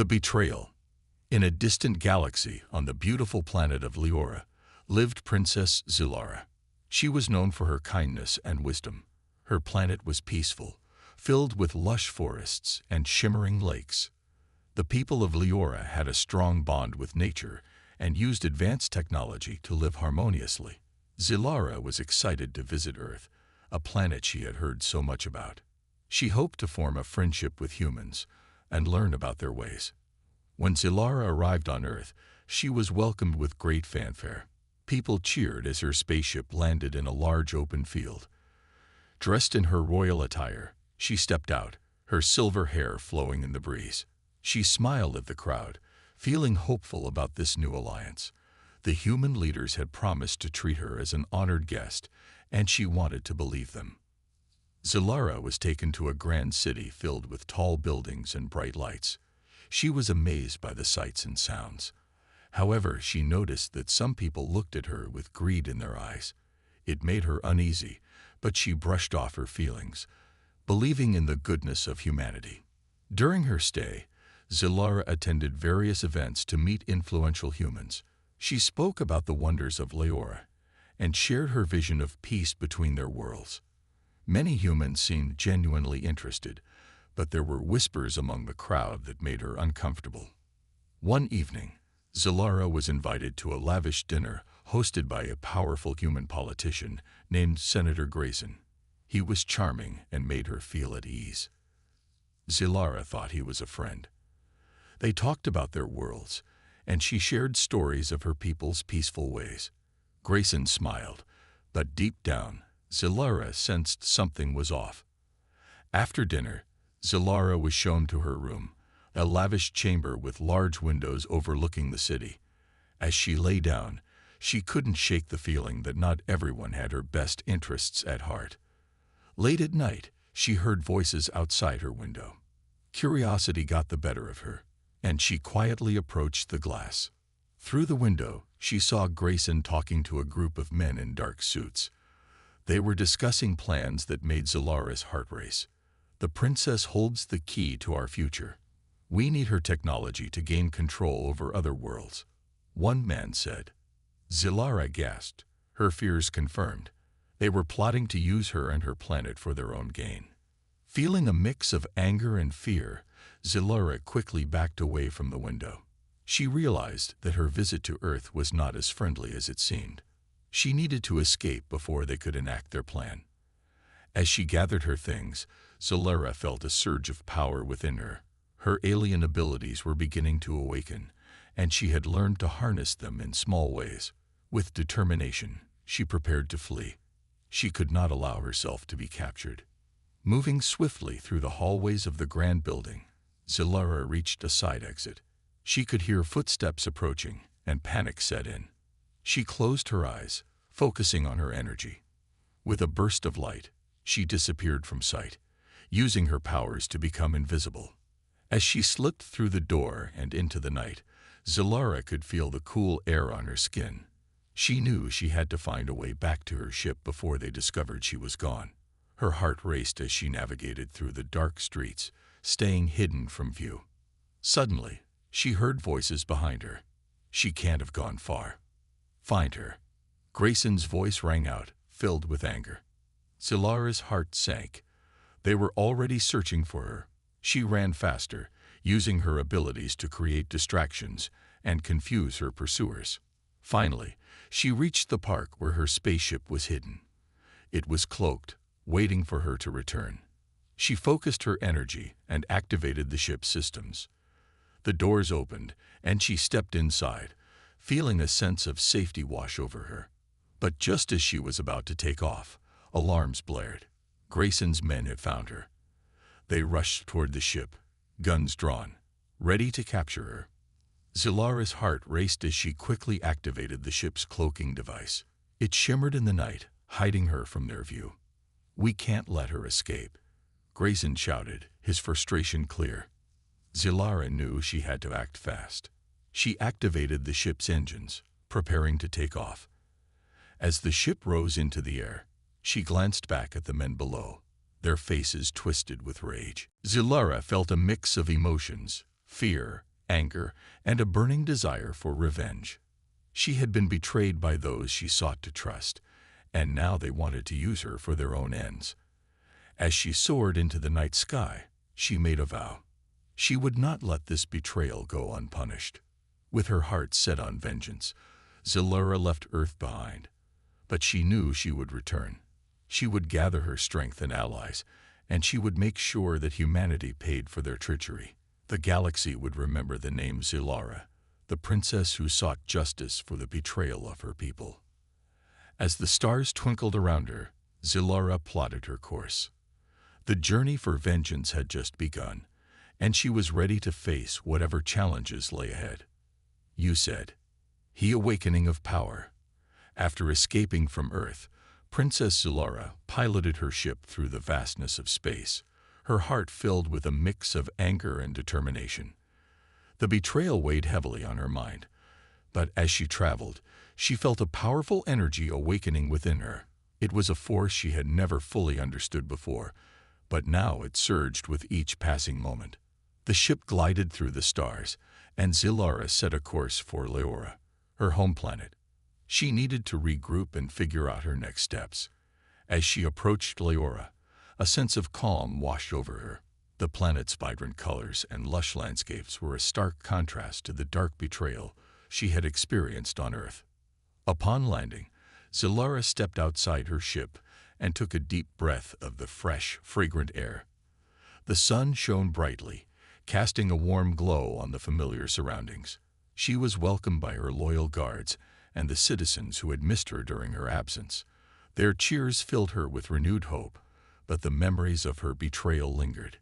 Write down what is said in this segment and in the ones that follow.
The Betrayal. In a distant galaxy on the beautiful planet of Leora lived Princess Zilara. She was known for her kindness and wisdom. Her planet was peaceful, filled with lush forests and shimmering lakes. The people of Leora had a strong bond with nature and used advanced technology to live harmoniously. Zilara was excited to visit Earth, a planet she had heard so much about. She hoped to form a friendship with humans and learn about their ways. When Zilara arrived on Earth, she was welcomed with great fanfare. People cheered as her spaceship landed in a large open field. Dressed in her royal attire, she stepped out, her silver hair flowing in the breeze. She smiled at the crowd, feeling hopeful about this new alliance. The human leaders had promised to treat her as an honored guest, and she wanted to believe them. Zilara was taken to a grand city filled with tall buildings and bright lights. She was amazed by the sights and sounds. However, she noticed that some people looked at her with greed in their eyes. It made her uneasy, but she brushed off her feelings, believing in the goodness of humanity. During her stay, Zilara attended various events to meet influential humans. She spoke about the wonders of Leora and shared her vision of peace between their worlds. Many humans seemed genuinely interested, but there were whispers among the crowd that made her uncomfortable. One evening, Zilara was invited to a lavish dinner hosted by a powerful human politician named Senator Grayson. He was charming and made her feel at ease. Zilara thought he was a friend. They talked about their worlds, and she shared stories of her people's peaceful ways. Grayson smiled, but deep down, Zilara sensed something was off. After dinner, Zilara was shown to her room, a lavish chamber with large windows overlooking the city. As she lay down, she couldn't shake the feeling that not everyone had her best interests at heart. Late at night, she heard voices outside her window. Curiosity got the better of her, and she quietly approached the glass. Through the window, she saw Grayson talking to a group of men in dark suits. They were discussing plans that made Zilara's heart race. "The princess holds the key to our future. We need her technology to gain control over other worlds," one man said. Zilara gasped, her fears confirmed. They were plotting to use her and her planet for their own gain. Feeling a mix of anger and fear, Zilara quickly backed away from the window. She realized that her visit to Earth was not as friendly as it seemed. She needed to escape before they could enact their plan. As she gathered her things, Zilara felt a surge of power within her. Her alien abilities were beginning to awaken, and she had learned to harness them in small ways. With determination, she prepared to flee. She could not allow herself to be captured. Moving swiftly through the hallways of the grand building, Zilara reached a side exit. She could hear footsteps approaching, and panic set in. She closed her eyes, focusing on her energy. With a burst of light, she disappeared from sight, using her powers to become invisible. As she slipped through the door and into the night, Zilara could feel the cool air on her skin. She knew she had to find a way back to her ship before they discovered she was gone. Her heart raced as she navigated through the dark streets, staying hidden from view. Suddenly, she heard voices behind her. "She can't have gone far. Find her." Grayson's voice rang out, filled with anger. Zilara's heart sank. They were already searching for her. She ran faster, using her abilities to create distractions and confuse her pursuers. Finally, she reached the park where her spaceship was hidden. It was cloaked, waiting for her to return. She focused her energy and activated the ship's systems. The doors opened, and she stepped inside, feeling a sense of safety wash over her. But just as she was about to take off, alarms blared. Grayson's men had found her. They rushed toward the ship, guns drawn, ready to capture her. Zilara's heart raced as she quickly activated the ship's cloaking device. It shimmered in the night, hiding her from their view. "We can't let her escape," Grayson shouted, his frustration clear. Zilara knew she had to act fast. She activated the ship's engines, preparing to take off. As the ship rose into the air, she glanced back at the men below, their faces twisted with rage. Zilara felt a mix of emotions, fear, anger, and a burning desire for revenge. She had been betrayed by those she sought to trust, and now they wanted to use her for their own ends. As she soared into the night sky, she made a vow. She would not let this betrayal go unpunished. With her heart set on vengeance, Zilura left Earth behind. But she knew she would return. She would gather her strength and allies, and she would make sure that humanity paid for their treachery. The galaxy would remember the name Zilura, the princess who sought justice for the betrayal of her people. As the stars twinkled around her, Zilura plotted her course. The journey for vengeance had just begun, and she was ready to face whatever challenges lay ahead. You said, "The awakening of power." After escaping from Earth, Princess Zilura piloted her ship through the vastness of space, her heart filled with a mix of anger and determination. The betrayal weighed heavily on her mind, but as she traveled, she felt a powerful energy awakening within her. It was a force she had never fully understood before, but now it surged with each passing moment. The ship glided through the stars, and Zilura set a course for Leora, her home planet. She needed to regroup and figure out her next steps. As she approached Leora, a sense of calm washed over her. The planet's vibrant colors and lush landscapes were a stark contrast to the dark betrayal she had experienced on Earth. Upon landing, Zilura stepped outside her ship and took a deep breath of the fresh, fragrant air. The sun shone brightly, casting a warm glow on the familiar surroundings. She was welcomed by her loyal guards and the citizens who had missed her during her absence. Their cheers filled her with renewed hope, but the memories of her betrayal lingered.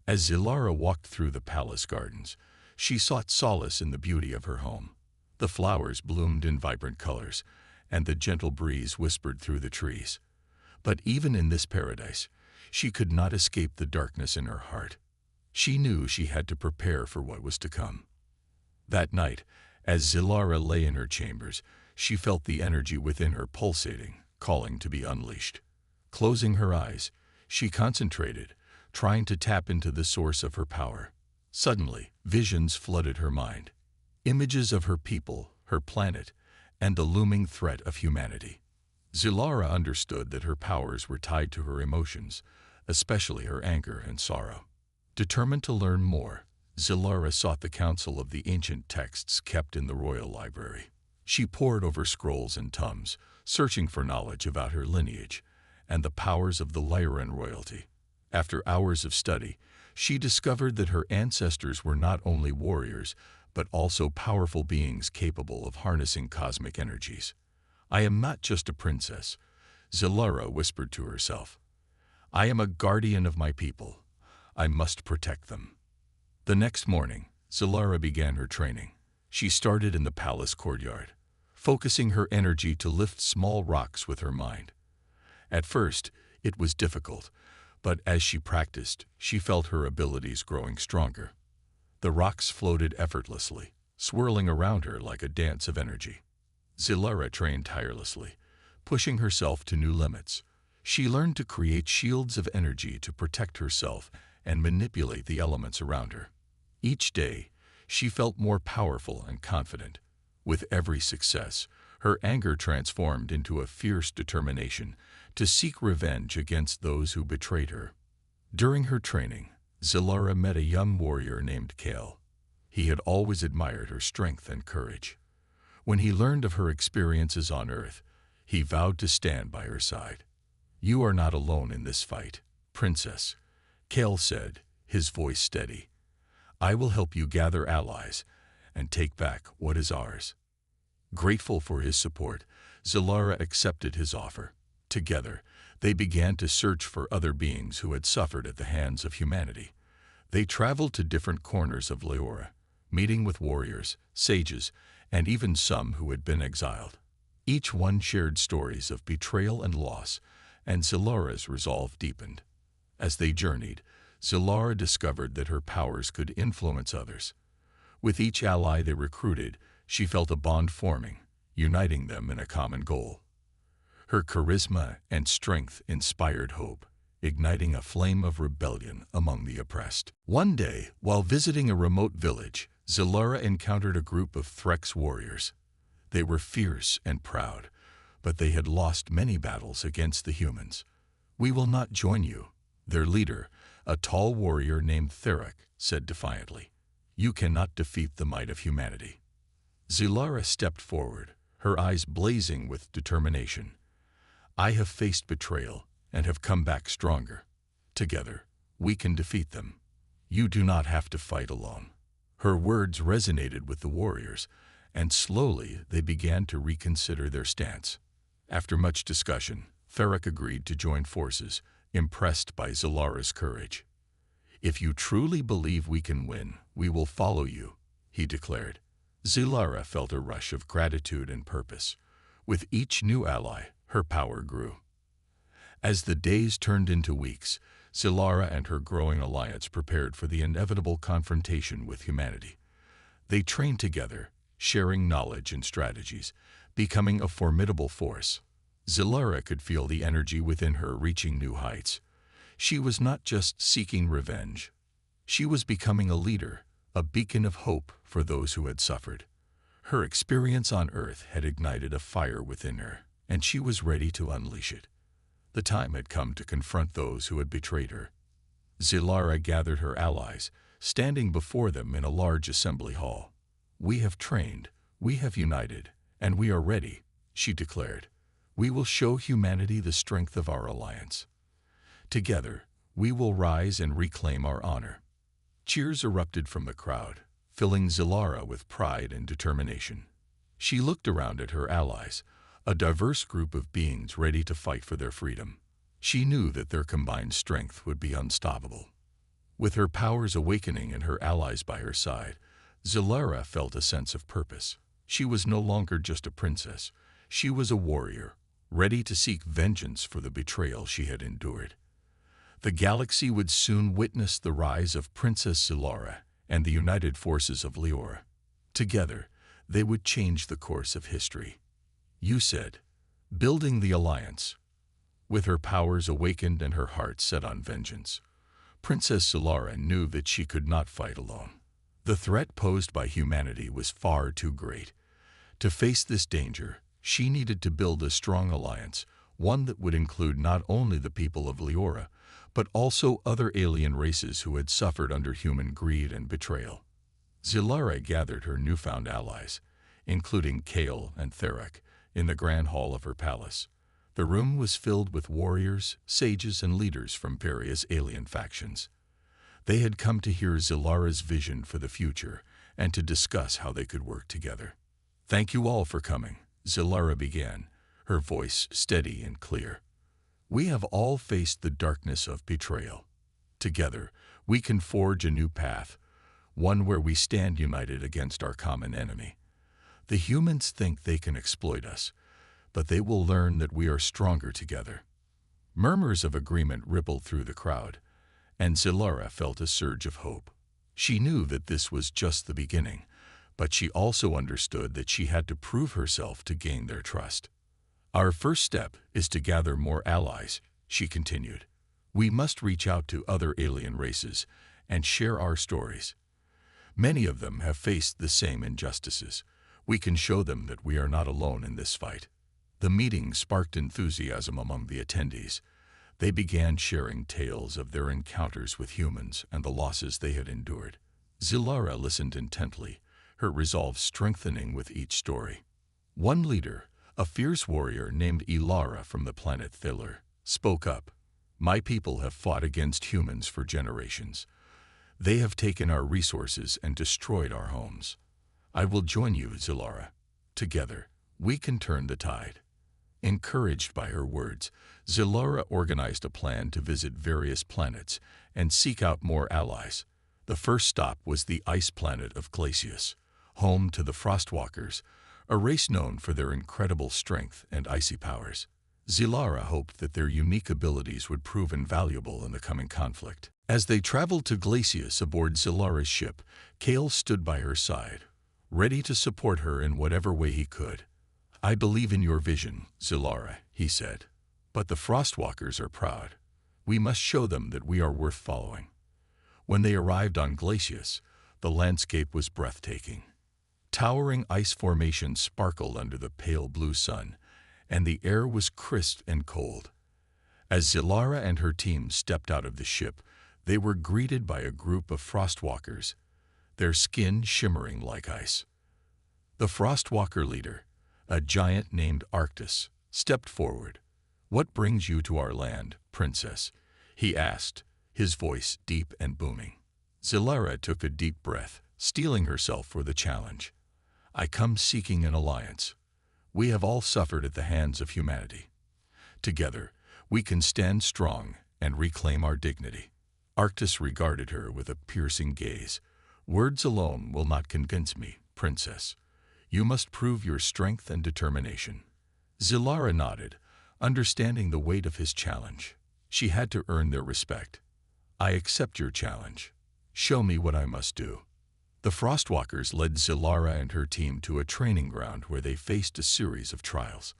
As Zilura walked through the palace gardens, she sought solace in the beauty of her home. The flowers bloomed in vibrant colors, and the gentle breeze whispered through the trees. But even in this paradise, she could not escape the darkness in her heart. She knew she had to prepare for what was to come. That night, as Zilura lay in her chambers, she felt the energy within her pulsating, calling to be unleashed. Closing her eyes, she concentrated, trying to tap into the source of her power. Suddenly, visions flooded her mind. Images of her people, her planet, and the looming threat of humanity. Zilura understood that her powers were tied to her emotions, especially her anger and sorrow. Determined to learn more, Zilura sought the counsel of the ancient texts kept in the royal library. She pored over scrolls and tomes, searching for knowledge about her lineage and the powers of the Lyran royalty. After hours of study, she discovered that her ancestors were not only warriors, but also powerful beings capable of harnessing cosmic energies. "I am not just a princess," Zilura whispered to herself. "I am a guardian of my people. I must protect them." The next morning, Zilura began her training. She started in the palace courtyard, focusing her energy to lift small rocks with her mind. At first, it was difficult, but as she practiced, she felt her abilities growing stronger. The rocks floated effortlessly, swirling around her like a dance of energy. Zilura trained tirelessly, pushing herself to new limits. She learned to create shields of energy to protect herself and manipulate the elements around her. Each day, she felt more powerful and confident. With every success, her anger transformed into a fierce determination to seek revenge against those who betrayed her. During her training, Zilura met a young warrior named Kale. He had always admired her strength and courage. When he learned of her experiences on Earth, he vowed to stand by her side. "You are not alone in this fight, Princess," Kale said, his voice steady. "I will help you gather allies and take back what is ours." Grateful for his support, Zilura accepted his offer. Together, they began to search for other beings who had suffered at the hands of humanity. They traveled to different corners of Leora, meeting with warriors, sages, and even some who had been exiled. Each one shared stories of betrayal and loss, and Zilura's resolve deepened. As they journeyed, Zilura discovered that her powers could influence others. With each ally they recruited, she felt a bond forming, uniting them in a common goal. Her charisma and strength inspired hope, igniting a flame of rebellion among the oppressed. One day, while visiting a remote village, Zilara encountered a group of Threx warriors. They were fierce and proud, but they had lost many battles against the humans. "We will not join you," their leader, a tall warrior named Theric, said defiantly. "You cannot defeat the might of humanity." Zilara stepped forward, her eyes blazing with determination. "I have faced betrayal and have come back stronger. Together, we can defeat them. You do not have to fight alone." Her words resonated with the warriors, and slowly they began to reconsider their stance. After much discussion, Theric agreed to join forces, impressed by Zilara's courage. "If you truly believe we can win, we will follow you," he declared. Zilara felt a rush of gratitude and purpose. With each new ally, her power grew. As the days turned into weeks, Zilara and her growing alliance prepared for the inevitable confrontation with humanity. They trained together, sharing knowledge and strategies, becoming a formidable force. Zilara could feel the energy within her reaching new heights. She was not just seeking revenge. She was becoming a leader, a beacon of hope for those who had suffered. Her experience on Earth had ignited a fire within her, and she was ready to unleash it. The time had come to confront those who had betrayed her. Zilara gathered her allies, standing before them in a large assembly hall. "We have trained, we have united, and we are ready," she declared. "We will show humanity the strength of our alliance. Together, we will rise and reclaim our honor." Cheers erupted from the crowd, filling Zilara with pride and determination. She looked around at her allies, a diverse group of beings ready to fight for their freedom. She knew that their combined strength would be unstoppable. With her powers awakening and her allies by her side, Zilara felt a sense of purpose. She was no longer just a princess. She was a warrior, ready to seek vengeance for the betrayal she had endured. The galaxy would soon witness the rise of Princess Zilara and the united forces of Leora. Together, they would change the course of history. You said, building the alliance. With her powers awakened and her heart set on vengeance, Princess Zilara knew that she could not fight alone. The threat posed by humanity was far too great. To face this danger, she needed to build a strong alliance, one that would include not only the people of Leora, but also other alien races who had suffered under human greed and betrayal. Zilara gathered her newfound allies, including Kale and Theric, in the grand hall of her palace. The room was filled with warriors, sages, and leaders from various alien factions. They had come to hear Zilara's vision for the future and to discuss how they could work together. "Thank you all for coming," Zilara began, her voice steady and clear. "We have all faced the darkness of betrayal. Together, we can forge a new path, one where we stand united against our common enemy. The humans think they can exploit us, but they will learn that we are stronger together." Murmurs of agreement rippled through the crowd, and Zilara felt a surge of hope. She knew that this was just the beginning, but she also understood that she had to prove herself to gain their trust. "Our first step is to gather more allies," she continued. "We must reach out to other alien races and share our stories. Many of them have faced the same injustices. We can show them that we are not alone in this fight." The meeting sparked enthusiasm among the attendees. They began sharing tales of their encounters with humans and the losses they had endured. Zilara listened intently, her resolve strengthening with each story. One leader, a fierce warrior named Ilara from the planet Thiller, spoke up. "My people have fought against humans for generations. They have taken our resources and destroyed our homes. I will join you, Zilara. Together, we can turn the tide." Encouraged by her words, Zilara organized a plan to visit various planets and seek out more allies. The first stop was the ice planet of Glacius, home to the Frostwalkers, a race known for their incredible strength and icy powers. Zilara hoped that their unique abilities would prove invaluable in the coming conflict. As they traveled to Glacius aboard Zilara's ship, Kale stood by her side, ready to support her in whatever way he could. "I believe in your vision, Zilara," he said. "But the Frostwalkers are proud. We must show them that we are worth following." When they arrived on Glacius, The landscape was breathtaking. Towering ice formations sparkled under the pale blue sun, and the air was crisp and cold. As Zilara and her team stepped out of the ship, they were greeted by a group of frostwalkers, their skin shimmering like ice. The frostwalker leader, a giant named Arctis, stepped forward. "What brings you to our land, princess?" he asked, his voice deep and booming. Zilara took a deep breath, steeling herself for the challenge. "I come seeking an alliance. We have all suffered at the hands of humanity. Together, we can stand strong and reclaim our dignity." Arctis regarded her with a piercing gaze. "Words alone will not convince me, princess. You must prove your strength and determination." Zilara nodded, understanding the weight of his challenge. She had to earn their respect. "I accept your challenge. Show me what I must do." The Frostwalkers led Zilara and her team to a training ground where they faced a series of trials.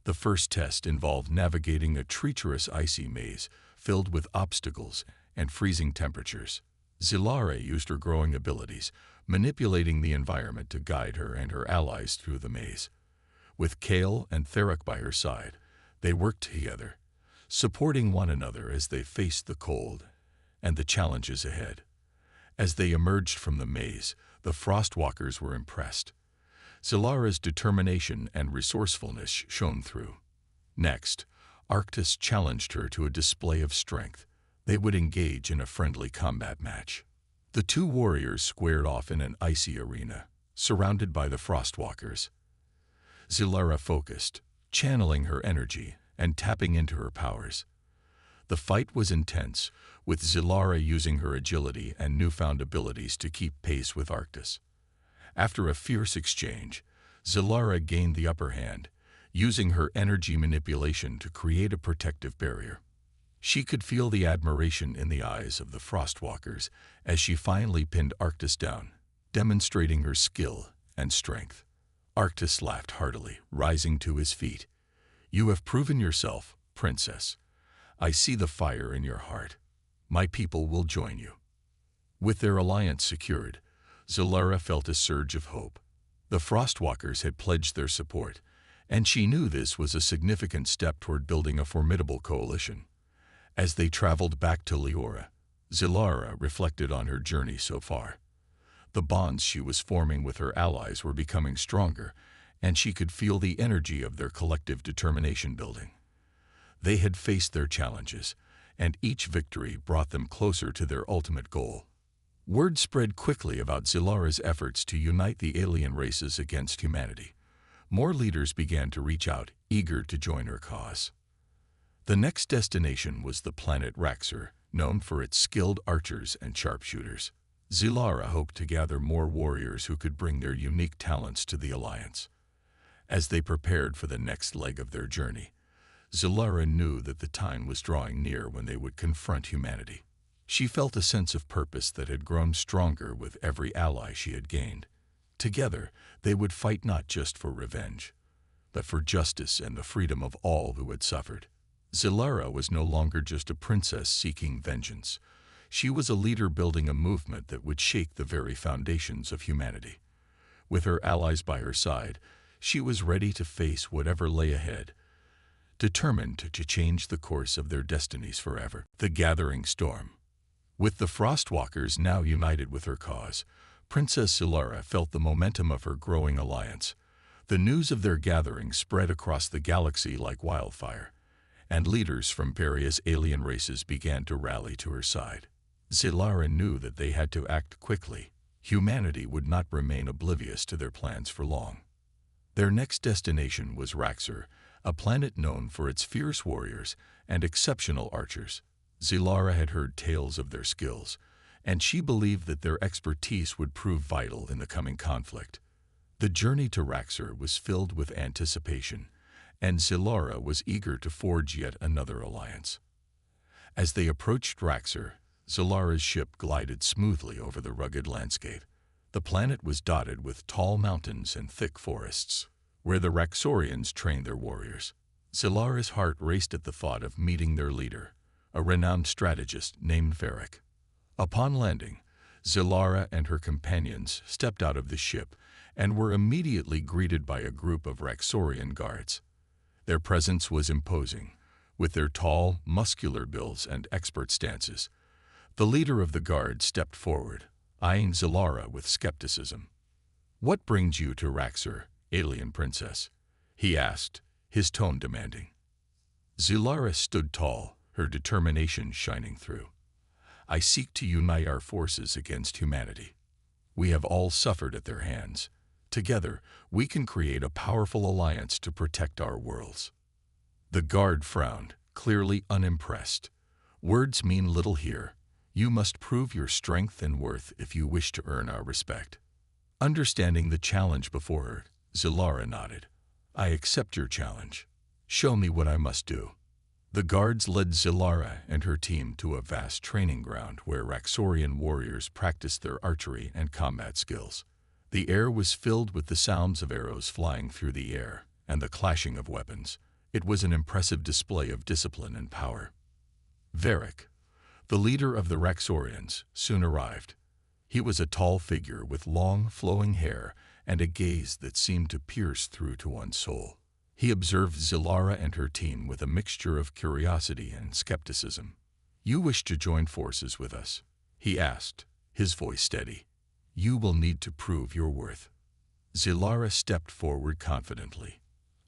The first test involved navigating a treacherous icy maze filled with obstacles and freezing temperatures. Zilara used her growing abilities, manipulating the environment to guide her and her allies through the maze. With Kale and Theric by her side, they worked together, supporting one another as they faced the cold and the challenges ahead. As they emerged from the maze, the Frostwalkers were impressed. Zilara's determination and resourcefulness shone through. Next, Arctis challenged her to a display of strength. They would engage in a friendly combat match. The two warriors squared off in an icy arena, surrounded by the Frostwalkers. Zilara focused, channeling her energy and tapping into her powers. The fight was intense, with Zilara using her agility and newfound abilities to keep pace with Arctis. After a fierce exchange, Zilara gained the upper hand, using her energy manipulation to create a protective barrier. She could feel the admiration in the eyes of the Frostwalkers as she finally pinned Arctis down, demonstrating her skill and strength. Arctis laughed heartily, rising to his feet. "You have proven yourself, princess. I see the fire in your heart. My people will join you." With their alliance secured, Zilara felt a surge of hope. The Frostwalkers had pledged their support, and she knew this was a significant step toward building a formidable coalition. As they traveled back to Leora, Zilara reflected on her journey so far. The bonds she was forming with her allies were becoming stronger, and she could feel the energy of their collective determination building. They had faced their challenges, and each victory brought them closer to their ultimate goal. Word spread quickly about Zilara's efforts to unite the alien races against humanity. More leaders began to reach out, eager to join her cause. The next destination was the planet Raxor, known for its skilled archers and sharpshooters. Zilara hoped to gather more warriors who could bring their unique talents to the Alliance. As they prepared for the next leg of their journey, Zilara knew that the time was drawing near when they would confront humanity. She felt a sense of purpose that had grown stronger with every ally she had gained. Together, they would fight not just for revenge, but for justice and the freedom of all who had suffered. Zilara was no longer just a princess seeking vengeance. She was a leader building a movement that would shake the very foundations of humanity. With her allies by her side, she was ready to face whatever lay ahead, determined to change the course of their destinies forever. The gathering storm. With the Frostwalkers now united with her cause, Princess Zilara felt the momentum of her growing alliance. The news of their gathering spread across the galaxy like wildfire, and leaders from various alien races began to rally to her side. Zilara knew that they had to act quickly. Humanity would not remain oblivious to their plans for long. Their next destination was Raxor, a planet known for its fierce warriors and exceptional archers. Zilara had heard tales of their skills, and she believed that their expertise would prove vital in the coming conflict. The journey to Raxor was filled with anticipation, and Zilara was eager to forge yet another alliance. As they approached Raxor, Zilara's ship glided smoothly over the rugged landscape. The planet was dotted with tall mountains and thick forests, where the Raxorians trained their warriors. Zilara's heart raced at the thought of meeting their leader, a renowned strategist named Theric. Upon landing, Zilara and her companions stepped out of the ship and were immediately greeted by a group of Raxorian guards. Their presence was imposing, with their tall, muscular builds and expert stances. The leader of the guard stepped forward, eyeing Zilara with skepticism. "What brings you to Raxor, alien princess?" he asked, his tone demanding. Zilara stood tall, her determination shining through. "I seek to unite our forces against humanity. We have all suffered at their hands. Together, we can create a powerful alliance to protect our worlds." The guard frowned, clearly unimpressed. "Words mean little here. You must prove your strength and worth if you wish to earn our respect." Understanding the challenge before her, Zilara nodded. "I accept your challenge. Show me what I must do." The guards led Zilara and her team to a vast training ground where Raxorian warriors practiced their archery and combat skills. The air was filled with the sounds of arrows flying through the air and the clashing of weapons. It was an impressive display of discipline and power. Varric, the leader of the Raxorians, soon arrived. He was a tall figure with long, flowing hair and a gaze that seemed to pierce through to one's soul. He observed Zilara and her team with a mixture of curiosity and skepticism. "You wish to join forces with us?" he asked, his voice steady. "You will need to prove your worth." Zilara stepped forward confidently.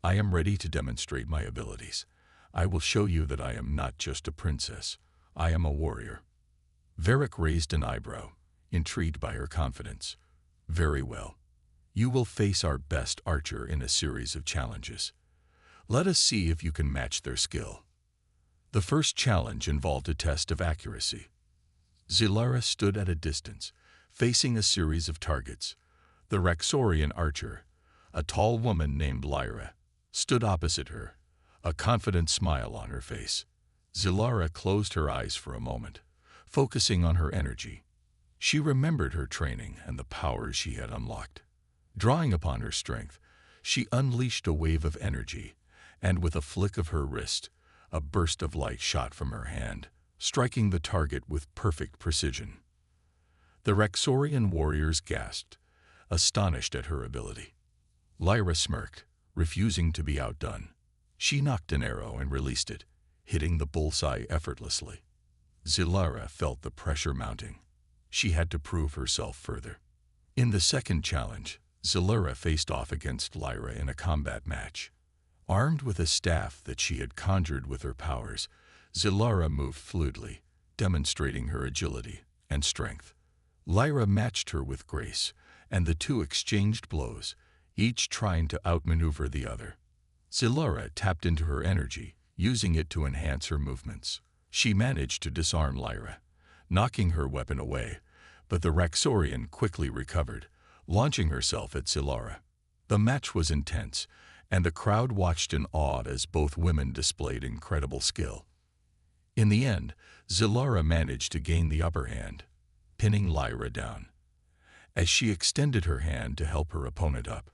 "I am ready to demonstrate my abilities. I will show you that I am not just a princess. I am a warrior." Varric raised an eyebrow, intrigued by her confidence. "Very well. You will face our best archer in a series of challenges. Let us see if you can match their skill." The first challenge involved a test of accuracy. Zilara stood at a distance, facing a series of targets. The Raxorian archer, a tall woman named Lyra, stood opposite her, a confident smile on her face. Zilara closed her eyes for a moment, focusing on her energy. She remembered her training and the powers she had unlocked. Drawing upon her strength, she unleashed a wave of energy, and with a flick of her wrist, a burst of light shot from her hand, striking the target with perfect precision. The Raxorian warriors gasped, astonished at her ability. Lyra smirked, refusing to be outdone. She knocked an arrow and released it, hitting the bullseye effortlessly. Zilara felt the pressure mounting. She had to prove herself further. In the second challenge, Zilara faced off against Lyra in a combat match. Armed with a staff that she had conjured with her powers, Zilara moved fluidly, demonstrating her agility and strength. Lyra matched her with grace, and the two exchanged blows, each trying to outmaneuver the other. Zilara tapped into her energy, using it to enhance her movements. She managed to disarm Lyra, knocking her weapon away, but the Raxorian quickly recovered, launching herself at Zilara. The match was intense, and the crowd watched in awe as both women displayed incredible skill. In the end, Zilara managed to gain the upper hand, pinning Lyra down. As she extended her hand to help her opponent up,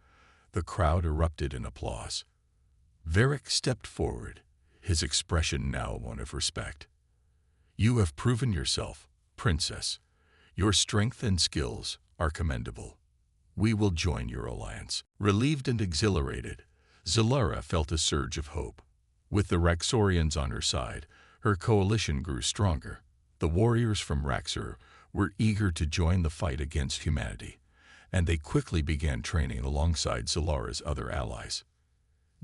the crowd erupted in applause. Varric stepped forward, his expression now one of respect. "You have proven yourself, princess. Your strength and skills are commendable. We will join your alliance." Relieved and exhilarated, Zilara felt a surge of hope. With the Raxorians on her side, her coalition grew stronger. The warriors from Raxor were eager to join the fight against humanity, and they quickly began training alongside Zilara's other allies.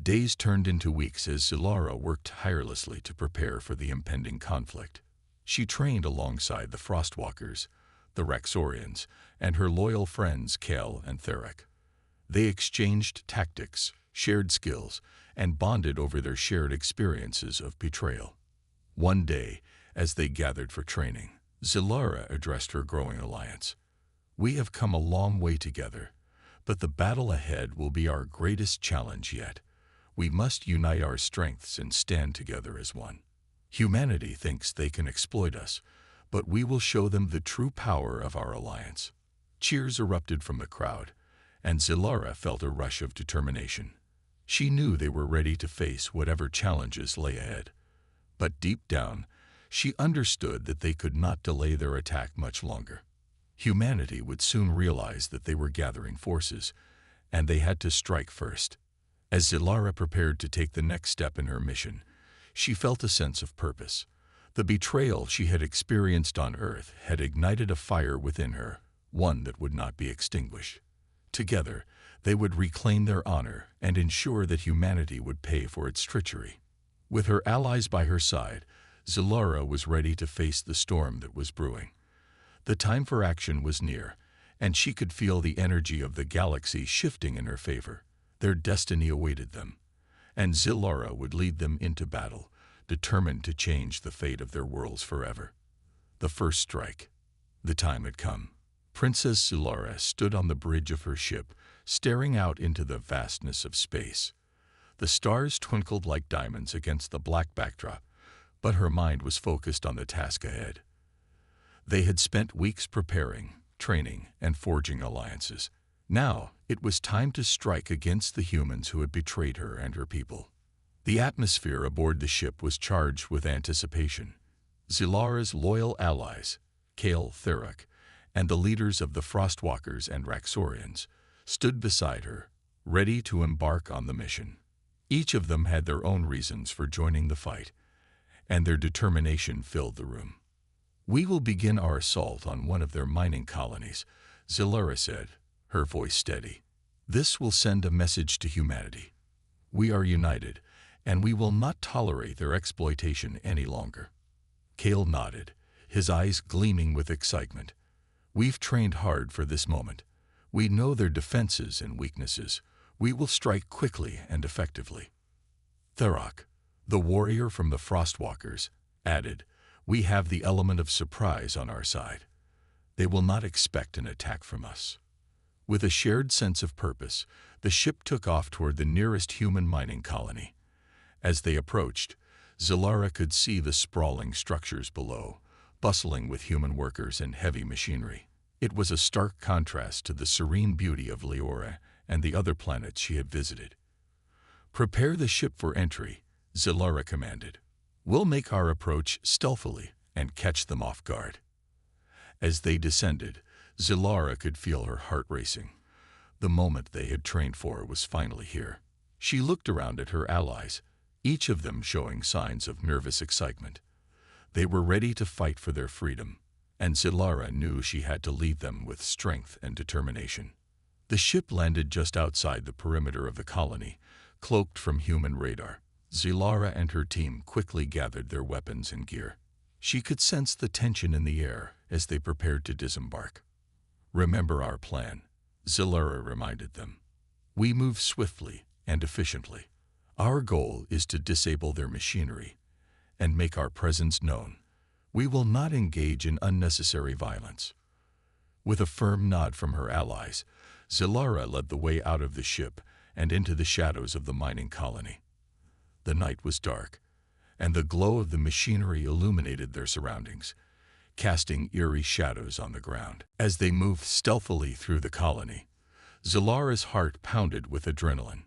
Days turned into weeks as Zilara worked tirelessly to prepare for the impending conflict. She trained alongside the Frostwalkers, the Raxorians, and her loyal friends Kale and Theric. They exchanged tactics, shared skills, and bonded over their shared experiences of betrayal. One day, as they gathered for training, Zilara addressed her growing alliance. "We have come a long way together, but the battle ahead will be our greatest challenge yet. We must unite our strengths and stand together as one. Humanity thinks they can exploit us, but we will show them the true power of our alliance." Cheers erupted from the crowd, and Zilara felt a rush of determination. She knew they were ready to face whatever challenges lay ahead. But deep down, she understood that they could not delay their attack much longer. Humanity would soon realize that they were gathering forces, and they had to strike first. As Zilara prepared to take the next step in her mission, she felt a sense of purpose. The betrayal she had experienced on Earth had ignited a fire within her, one that would not be extinguished. Together, they would reclaim their honor and ensure that humanity would pay for its treachery. With her allies by her side, Zilara was ready to face the storm that was brewing. The time for action was near, and she could feel the energy of the galaxy shifting in her favor. Their destiny awaited them, and Zilara would lead them into battle, determined to change the fate of their worlds forever. The first strike. The time had come. Princess Zilara stood on the bridge of her ship, staring out into the vastness of space. The stars twinkled like diamonds against the black backdrop, but her mind was focused on the task ahead. They had spent weeks preparing, training, and forging alliances. Now, it was time to strike against the humans who had betrayed her and her people. The atmosphere aboard the ship was charged with anticipation. Zilara's loyal allies, Kale Therak, and the leaders of the Frostwalkers and Raxorians, stood beside her, ready to embark on the mission. Each of them had their own reasons for joining the fight, and their determination filled the room. "We will begin our assault on one of their mining colonies," Zilara said, her voice steady. "This will send a message to humanity. We are united, and we will not tolerate their exploitation any longer." Kale nodded, his eyes gleaming with excitement. "We've trained hard for this moment. We know their defenses and weaknesses. We will strike quickly and effectively." Therak, the warrior from the Frostwalkers, added, "We have the element of surprise on our side. They will not expect an attack from us." With a shared sense of purpose, the ship took off toward the nearest human mining colony. As they approached, Zilara could see the sprawling structures below, bustling with human workers and heavy machinery. It was a stark contrast to the serene beauty of Leora and the other planets she had visited. "Prepare the ship for entry," Zilara commanded. "We'll make our approach stealthily and catch them off guard." As they descended, Zilara could feel her heart racing. The moment they had trained for was finally here. She looked around at her allies, each of them showing signs of nervous excitement. They were ready to fight for their freedom, and Zilara knew she had to lead them with strength and determination. The ship landed just outside the perimeter of the colony, cloaked from human radar. Zilara and her team quickly gathered their weapons and gear. She could sense the tension in the air as they prepared to disembark. "Remember our plan," Zilara reminded them. "We move swiftly and efficiently. Our goal is to disable their machinery and make our presence known. We will not engage in unnecessary violence." With a firm nod from her allies, Zilara led the way out of the ship and into the shadows of the mining colony. The night was dark, and the glow of the machinery illuminated their surroundings, casting eerie shadows on the ground. As they moved stealthily through the colony, Zilara's heart pounded with adrenaline.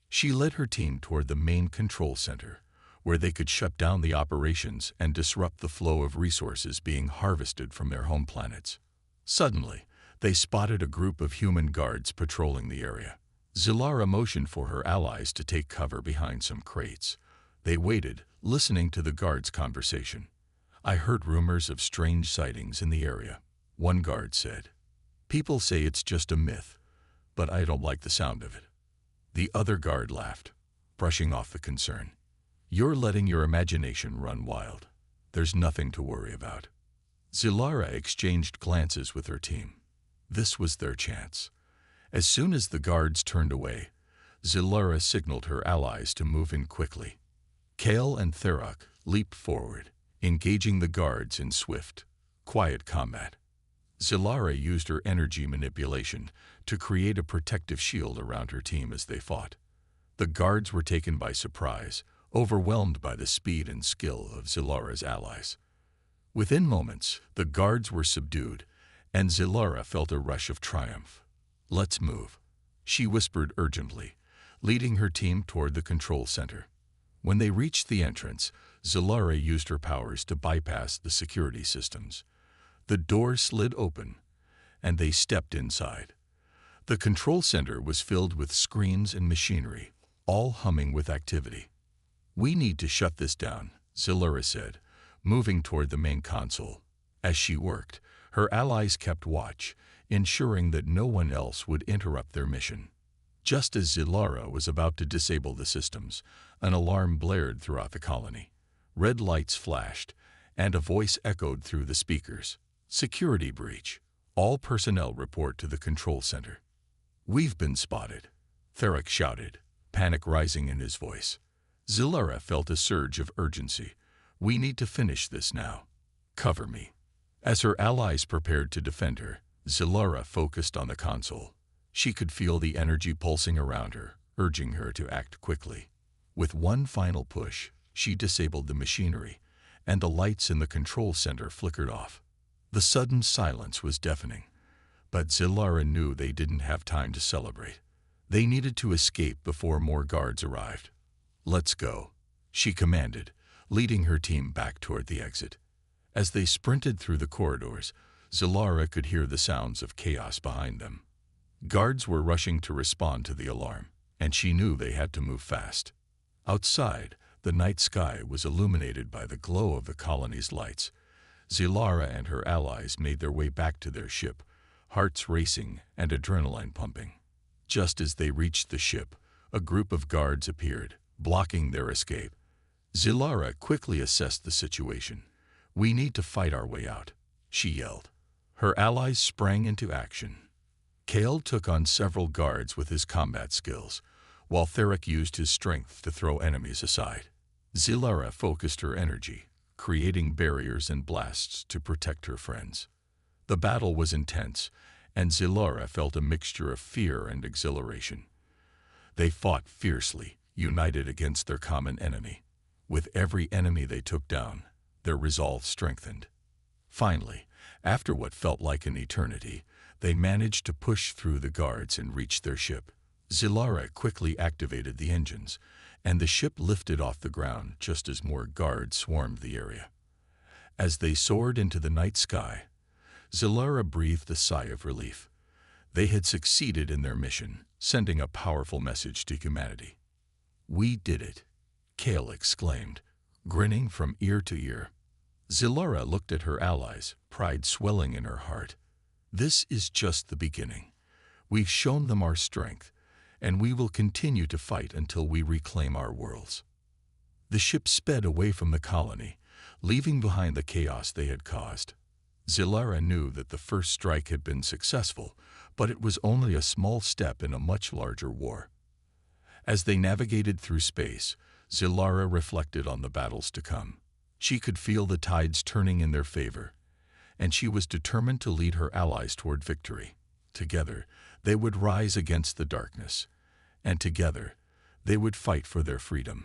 She led her team toward the main control center, where they could shut down the operations and disrupt the flow of resources being harvested from their home planets. Suddenly, they spotted a group of human guards patrolling the area. Zilara motioned for her allies to take cover behind some crates. They waited, listening to the guards' conversation. "I heard rumors of strange sightings in the area," one guard said. "People say it's just a myth, but I don't like the sound of it." The other guard laughed, brushing off the concern. "You're letting your imagination run wild. There's nothing to worry about." Zilara exchanged glances with her team. This was their chance. As soon as the guards turned away, Zilara signaled her allies to move in quickly. Kale and Therak leaped forward, engaging the guards in swift, quiet combat. Zilara used her energy manipulation to create a protective shield around her team as they fought. The guards were taken by surprise, overwhelmed by the speed and skill of Zilara's allies. Within moments, the guards were subdued, and Zilara felt a rush of triumph. "Let's move," she whispered urgently, leading her team toward the control center. When they reached the entrance, Zilara used her powers to bypass the security systems. The door slid open, and they stepped inside. The control center was filled with screens and machinery, all humming with activity. "We need to shut this down," Zilura said, moving toward the main console. As she worked, her allies kept watch, ensuring that no one else would interrupt their mission. Just as Zilura was about to disable the systems, an alarm blared throughout the colony. Red lights flashed, and a voice echoed through the speakers. "Security breach. All personnel report to the control center." "We've been spotted," Theric shouted, panic rising in his voice. Zilura felt a surge of urgency. "We need to finish this now. Cover me." As her allies prepared to defend her, Zilura focused on the console. She could feel the energy pulsing around her, urging her to act quickly. With one final push, she disabled the machinery, and the lights in the control center flickered off. The sudden silence was deafening, but Zilura knew they didn't have time to celebrate. They needed to escape before more guards arrived. "Let's go," she commanded, leading her team back toward the exit. As they sprinted through the corridors, Zilura could hear the sounds of chaos behind them. Guards were rushing to respond to the alarm, and she knew they had to move fast. Outside, the night sky was illuminated by the glow of the colony's lights. Zilura and her allies made their way back to their ship, hearts racing and adrenaline pumping. Just as they reached the ship, a group of guards appeared, blocking their escape. Zilura quickly assessed the situation. "We need to fight our way out," she yelled. Her allies sprang into action. Kale took on several guards with his combat skills, while Theric used his strength to throw enemies aside. Zilura focused her energy, creating barriers and blasts to protect her friends. The battle was intense, and Zilura felt a mixture of fear and exhilaration. They fought fiercely, united against their common enemy. With every enemy they took down, their resolve strengthened. Finally, after what felt like an eternity, they managed to push through the guards and reach their ship. Zilura quickly activated the engines, and the ship lifted off the ground just as more guards swarmed the area. As they soared into the night sky, Zilura breathed a sigh of relief. They had succeeded in their mission, sending a powerful message to humanity. "We did it," Kale exclaimed, grinning from ear to ear. Zilura looked at her allies, pride swelling in her heart. "This is just the beginning. We've shown them our strength, and we will continue to fight until we reclaim our worlds." The ship sped away from the colony, leaving behind the chaos they had caused. Zilura knew that the first strike had been successful, but it was only a small step in a much larger war. As they navigated through space, Zilura reflected on the battles to come. She could feel the tides turning in their favor, and she was determined to lead her allies toward victory. Together, they would rise against the darkness, and together, they would fight for their freedom.